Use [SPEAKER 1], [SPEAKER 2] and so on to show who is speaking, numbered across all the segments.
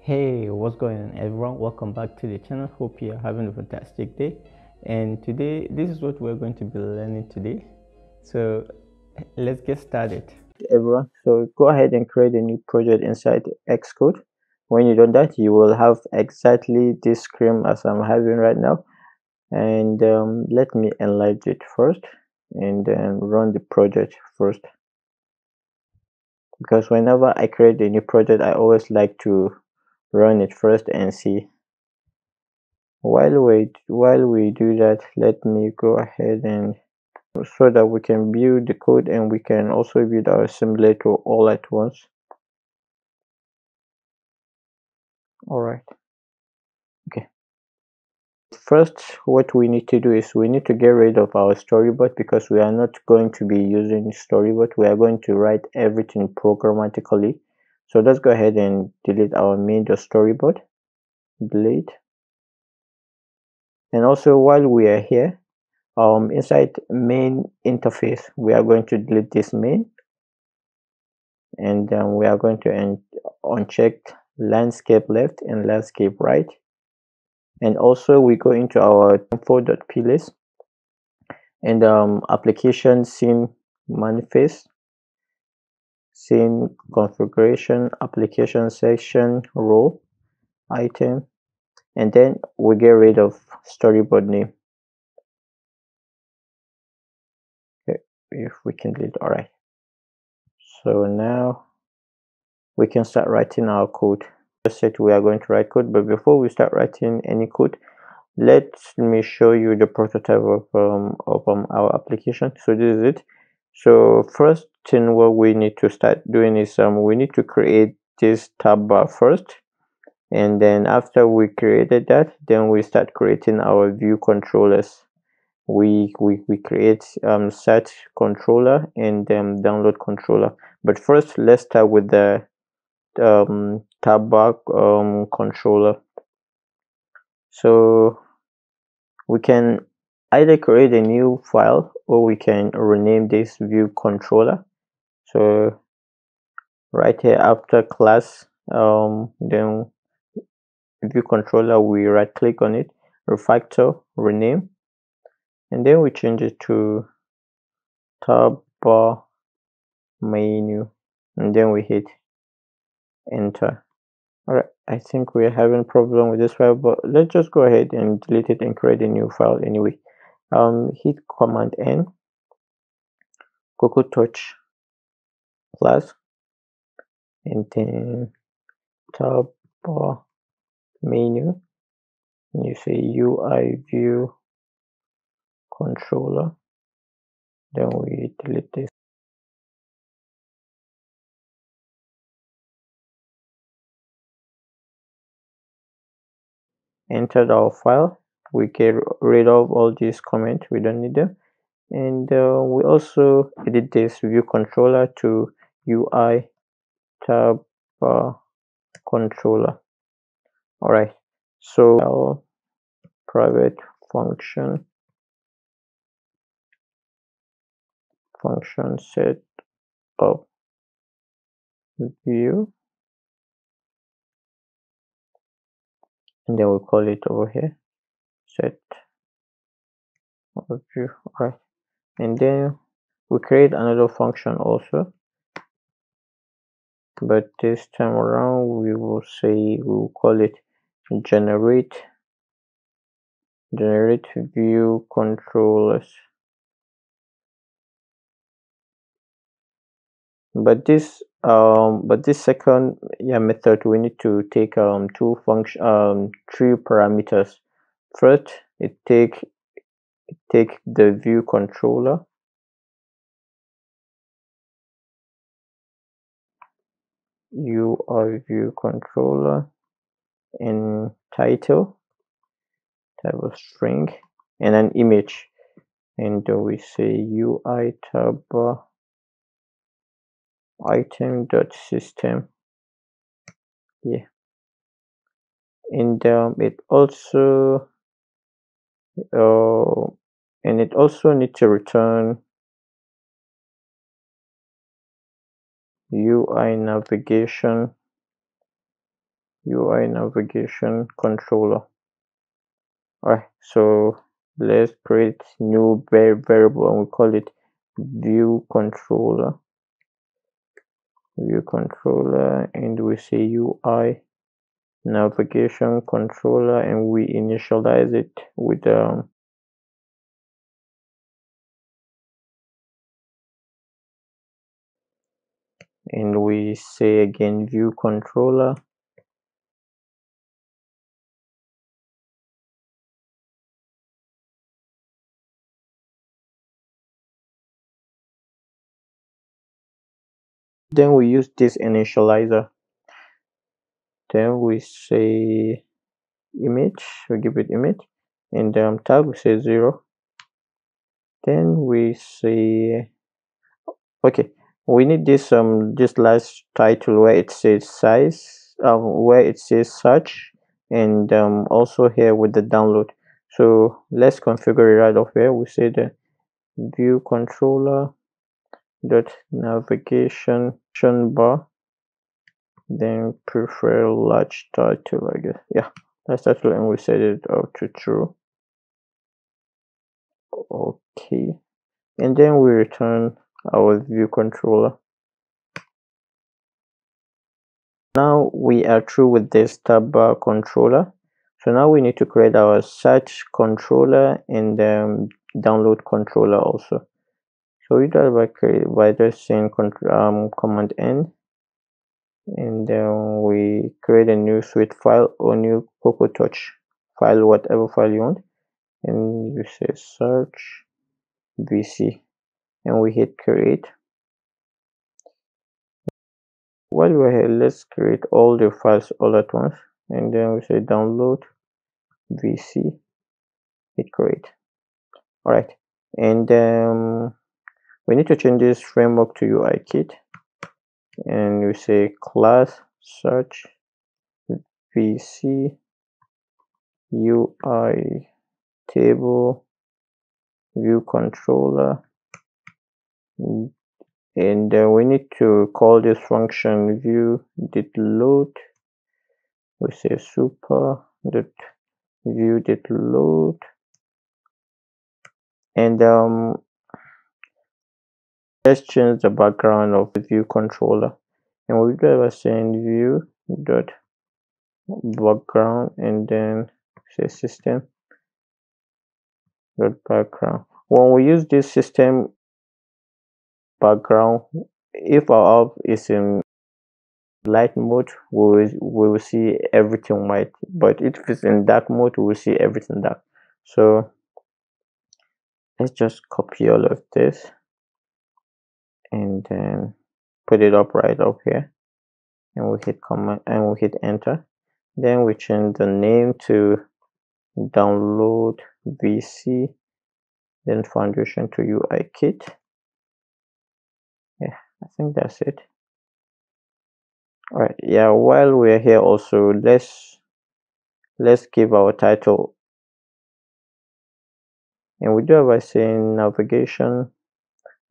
[SPEAKER 1] Hey, what's going on, everyone? Welcome back to the channel. Hope you're having a fantastic day. And today, this is what we're going to be learning today. So let's get started. Everyone, so go ahead and create a new project inside Xcode. When you do that, you will have exactly this screen as I'm having right now. And let me enlarge it first and then run the project first. Because whenever I create a new project, I always like to run it first and see. While we do that, let me go ahead and so that we can build the code and we can also build our simulator all at once. All right. Okay. First, what we need to do is we need to get rid of our storyboard because we are not going to be using storyboard. We are going to write everything programmatically. So let's go ahead and delete our main.storyboard. Delete. And also while we are here, inside main interface, we are going to delete this main, and we are going to uncheck landscape left and landscape right. And also we go into our info.plist and application scene manifest, scene configuration, application section, role, item, and then we get rid of storyboard name. Okay, if we can delete. All right, so now we can start writing our code. Just said we are going to write code, but before we start writing any code, let me show you the prototype of our application. So this is it. So first thing what we need to start doing is we need to create this tab bar first, and then after we created that, then we start creating our view controllers. We create search controller and download controller, but first let's start with the tab bar controller. So we can either create a new file or we can rename this view controller. So right here after class, then view controller, we right click on it, refactor, rename, and then we change it to tab bar menu, and then we hit enter. All right, I think we're having a problem with this file, but let's just go ahead and delete it and create a new file anyway. Hit command N, Cocoa Touch class, and then tab bar menu, and you say UI view controller, then we delete this. Entered our file, we get rid of all these comments, we don't need them, and we also edit this view controller to UI tab bar controller. All right, so our private function set up view, and then we call it over here set of view. All right, and then we create another function also, but this time around we will call it generate view controllers. But this second method, we need to take three parameters. First, it take the view controller, UI view controller, and title, type of string, and an image, and we say UI tab item.system. Yeah, and it also need to return UI navigation UI navigation controller. Alright, so let's create new variable and we call it view controller, and we say UI navigation controller, and we initialize it with and we say again view controller. Then we use this initializer. Then we say image, we give it image, and tag we say 0. Then we say okay, we need this last title where it says size, where it says search, and also here with the download. So let's configure it right off here. We say the view controller dot navigation bar, then prefer large title, I guess. Yeah, large title, and we set it up to true. Okay, and then we return our view controller. Now we are through with this tabbar controller. So now we need to create our search controller and download controller also. So we do that by just saying command N, and then we create a new sweet file or new Cocoa Touch file, whatever file you want, and you say search VC, and we hit create. While we're here, let's create all the files all at once, and then we say download VC, hit create. All right, and we need to change this framework to UI kit, and we say class search VC UI table view controller, and we need to call this function view did load. We say super dot view did load, and let's change the background of the view controller, and we do by saying view dot background, and then say system dot background. When we use this system background, if our app is in light mode, we will see everything white, but if it's in dark mode, we will see everything dark. So let's just copy all of this and then put it up right up here, and we hit command and we hit enter. Then we change the name to download VC, then foundation to UI kit. Yeah, I think that's it. All right, yeah, while we're here also, let's give our title, and we do it by saying navigation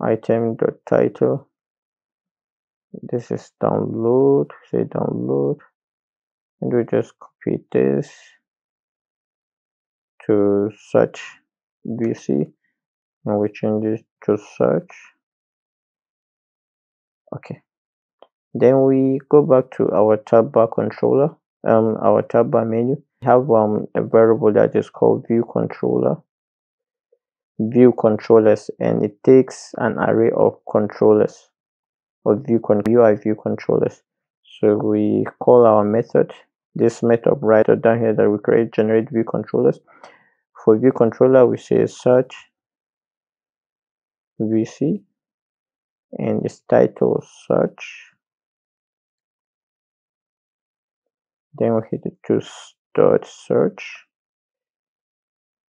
[SPEAKER 1] item dot title. This is download, say download, and we just copy this to search VC, and we change it to search. Okay, then we go back to our tab bar controller, our tab bar menu. We have a variable that is called view controllers, and it takes an array of controllers or UI view controllers. So we call our method, this method right down here that we create, generate view controllers. For view controller, we say search VC, and its title search. Then we hit it to start search,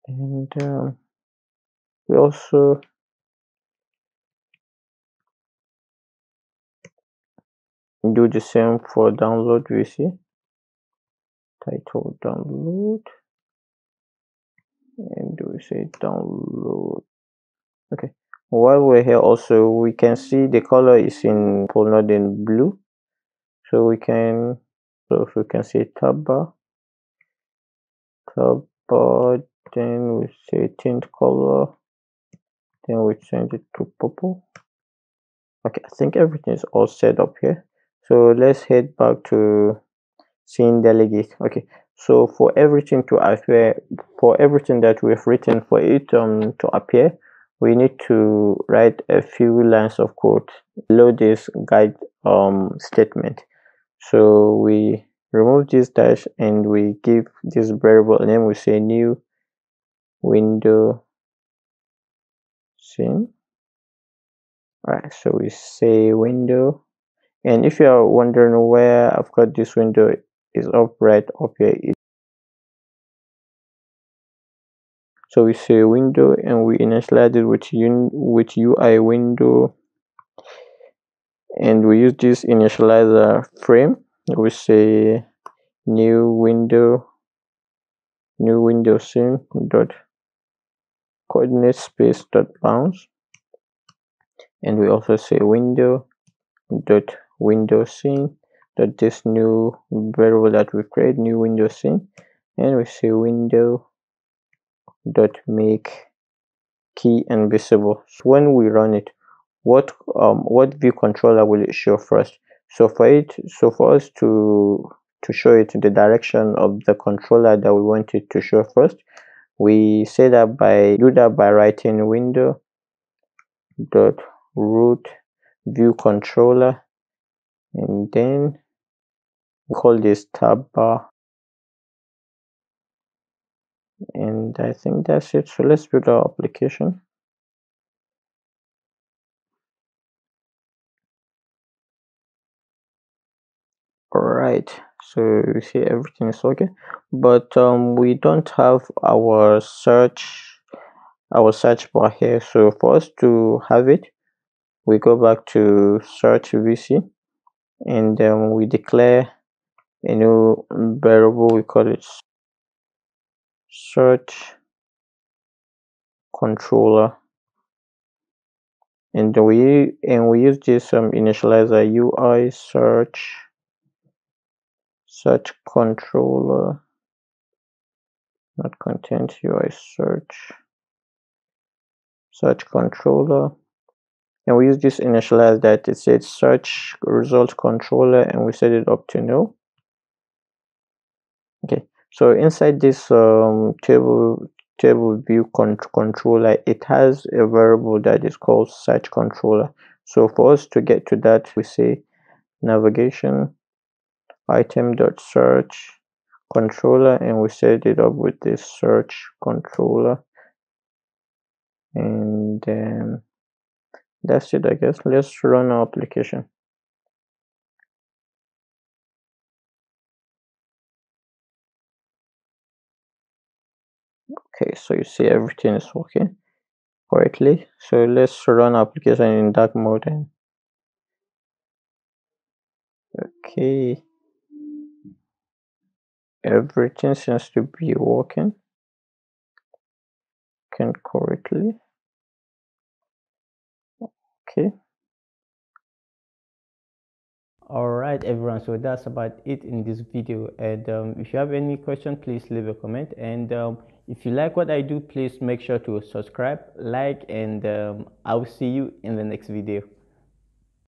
[SPEAKER 1] and we also do the same for download VC, title download, and we say download. Okay, while we're here also, we can see the color is in not in blue, so we can So if we can say tabbar, then we say tint color, then we change it to purple. Okay, I think everything is all set up here. So let's head back to scene delegate. Okay, so for everything to appear, for everything that we've written, for it to appear, we need to write a few lines of code below this guide statement. So we remove this dash and we give this variable name. We say new window scene. All right, so we say window, and if you are wondering where I've got this window, is up right up here. So we say window and we initialize it with UI window, and we use this initializer frame. We say new window scene dot coordinate space dot bounds, and we also say window dot window scene dot this new variable that we create, new window scene, and we say window dot make key invisible. So when we run it, what view controller will it show first? So for us to show it the direction of the controller that we want it to show first, we say that by writing window dot root view controller, and then we call this tab bar, and I think that's it. So let's build our application. All right, so you see everything is okay, but we don't have our search bar here. So for us to have it, we go back to search VC, and then we declare a new variable. We call it search controller, and we use this initializer UI search controller, not content, UI search controller, and we use this initialize that it says search result controller, and we set it up to null. Okay, so inside this table view controller, it has a variable that is called search controller. So for us to get to that, we say navigation item dot search controller, and we set it up with this search controller, and then that's it, I guess. Let's run our application. Okay, so you see everything is working correctly. So let's run our application in dark mode. And okay, everything seems to be working correctly. Okay. Alright everyone, so that's about it in this video, and if you have any question, please leave a comment, and if you like what I do, please make sure to subscribe, like, and I'll see you in the next video.